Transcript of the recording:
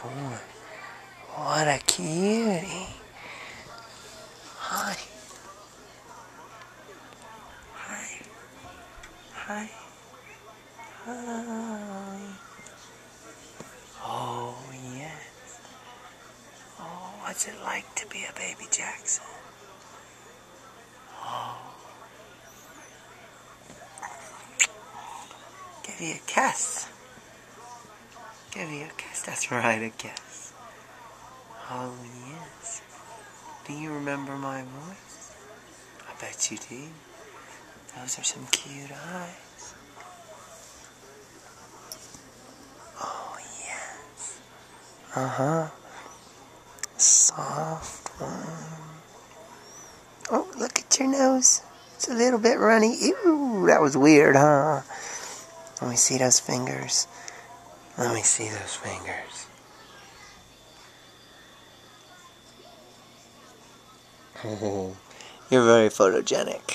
boy. What a cutie. Hi. Hi. Hi. Hi. Oh, yes. Oh, what's it like to be a baby Jackson? Oh. Give you a kiss. Give you a kiss. That's right, a kiss. Oh, yes. Do you remember my voice? I bet you do. Those are some cute eyes. Oh, yes. Uh-huh. Soft one. Oh, look at your nose. It's a little bit runny. Ew, that was weird, huh? Let me see those fingers. Let me see those fingers. Oh, you're very photogenic.